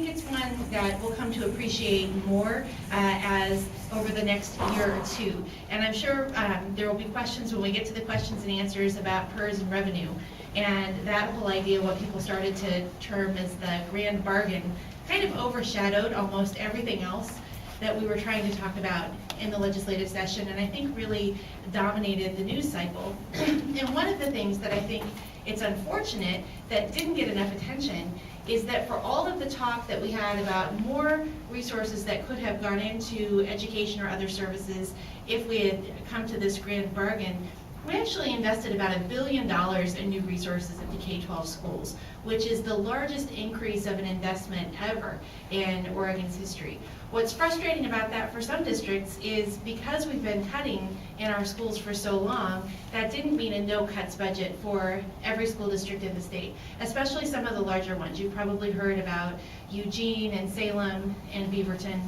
think it's one that we'll come to appreciate more as over the next year or two. And I'm sure there will be questions when we get to the questions and answers about PERS and revenue. And that whole idea, what people started to term as the grand bargain, kind of overshadowed almost everything else that we were trying to talk about in the legislative session, and I think really dominated the news cycle. And one of the things that I think it's unfortunate that didn't get enough attention is that for all of the talk that we had about more resources that could have gone into education or other services if we had come to this grand bargain, we actually invested about $1 billion in new resources into K-12 schools, which is the largest increase of an investment ever in Oregon's history. What's frustrating about that for some districts is because we've been cutting in our schools for so long, that didn't mean a no-cuts budget for every school district in the state, especially some of the larger ones. You've probably heard about Eugene and Salem and Beaverton.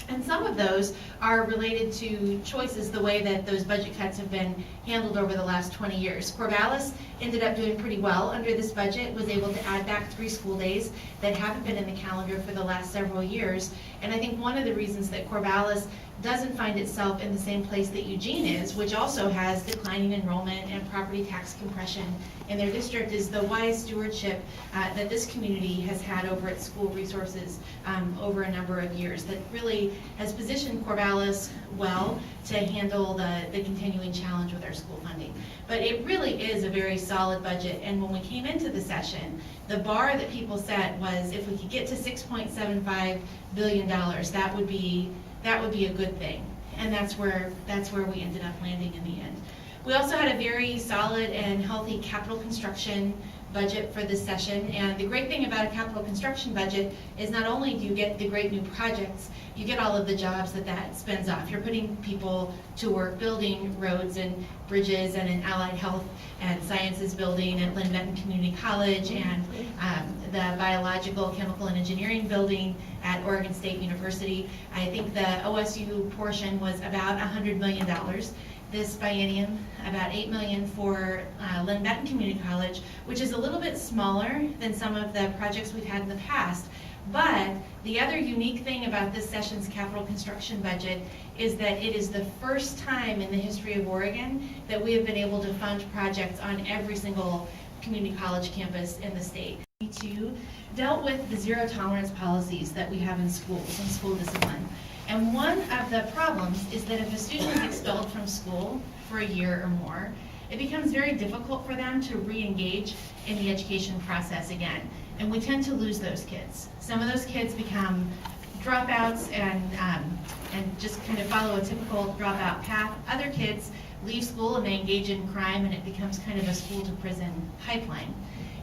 And some of those are related to choices, the way that those budget cuts have been handled over the last 20 years. Corvallis ended up doing pretty well under this budget, was able to add back 3 school days that haven't been in the calendar for the last several years. And I think one of the reasons that Corvallis doesn't find itself in the same place that Eugene is, which also has declining enrollment and property tax compression in their district, is the wise stewardship that this community has had over its school resources over a number of years that really has positioned Corvallis well to handle the continuing challenge with our school funding. But it really is a very solid budget, and when we came into the session, the bar that people set was if we could get to $6.75 billion, that would be a good thing, and that's where we ended up landing in the end. We also had a very solid and healthy capital construction budget for this session, and the great thing about a capital construction budget is not only do you get the great new projects, you get all of the jobs that spins off. You're putting people to work building roads and bridges and an allied health and sciences building at Lynn Benton Community College, and the biological, chemical, and engineering building at Oregon State University. I think the OSU portion was about $100 million. This biennium, about $8 million for Lynn Benton Community College, which is a little bit smaller than some of the projects we've had in the past. But the other unique thing about this session's capital construction budget is that it is the first time in the history of Oregon that we have been able to fund projects on every single community college campus in the state. We dealt with the zero tolerance policies that we have in schools and school discipline. And one of the problems is that if a student is expelled from school for a year or more, it becomes very difficult for them to re-engage in the education process again. And we tend to lose those kids. Some of those kids become dropouts and just kind of follow a typical dropout path. Other kids leave school and they engage in crime, and it becomes kind of a school to prison pipeline.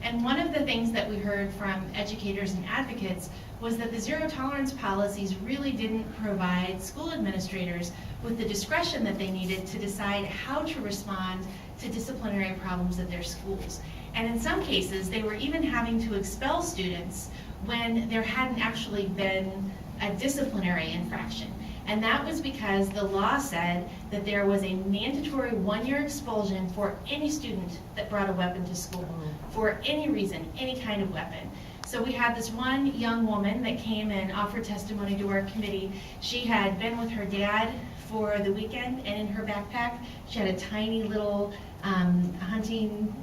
And one of the things that we heard from educators and advocates was that the zero tolerance policies really didn't provide school administrators with the discretion that they needed to decide how to respond to disciplinary problems at their schools. And in some cases, they were even having to expel students when there hadn't actually been a disciplinary infraction. And that was because the law said that there was a mandatory 1-year expulsion for any student that brought a weapon to school, for any reason, any kind of weapon. So we had this one young woman that came and offered testimony to our committee. She had been with her dad for the weekend, and in her backpack, she had a tiny little hunting,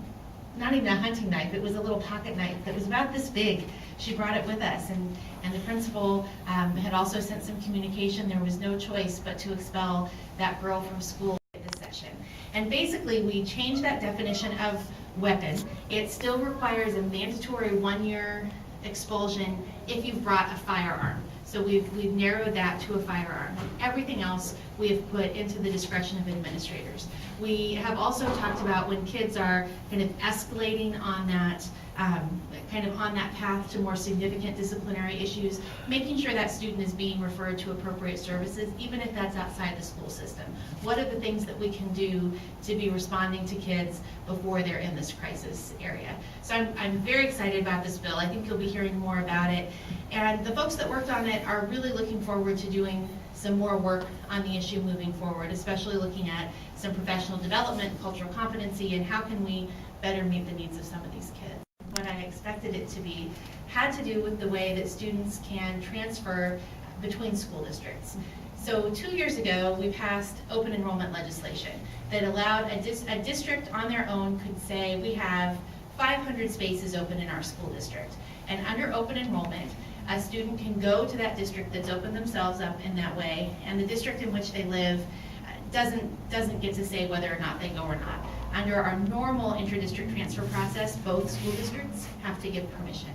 not even a hunting knife, it was a little pocket knife that was about this big. She brought it with us, and the principal had also sent some communication. There was no choice but to expel that girl from school at this session. And basically, we changed that definition of weapon. It still requires a mandatory 1-year expulsion if you've brought a firearm. So we've narrowed that to a firearm. Everything else we have put into the discretion of administrators. We have also talked about when kids are kind of escalating on that path to more significant disciplinary issues, making sure that student is being referred to appropriate services, even if that's outside the school system. What are the things that we can do to be responding to kids before they're in this crisis area? So I'm very excited about this bill. I think you'll be hearing more about it. And the folks that worked on it are really looking forward to doing some more work on the issue moving forward, especially looking at some professional development, cultural competency, and how can we better meet the needs of some of these kids. what I expected it to be had to do with the way that students can transfer between school districts. So 2 years ago, we passed open enrollment legislation that allowed a district on their own could say, we have 500 spaces open in our school district. And under open enrollment, a student can go to that district that's opened themselves up in that way, and the district in which they live doesn't get to say whether or not they go or not. Under our normal inter-district transfer process, both school districts have to give permission.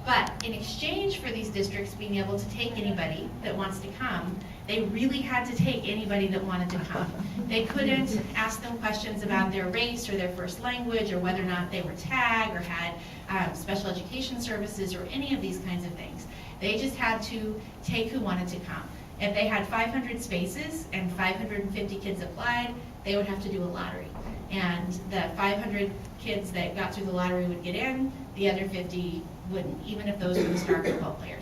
But in exchange for these districts being able to take anybody that wants to come, they really had to take anybody that wanted to come. They couldn't ask them questions about their race or their first language or whether or not they were TAG or had special education services or any of these kinds of things. They just had to take who wanted to come. If they had 500 spaces and 550 kids applied, they would have to do a lottery. And the 500 kids that got through the lottery would get in, the other 50 wouldn't, even if those were the star football players.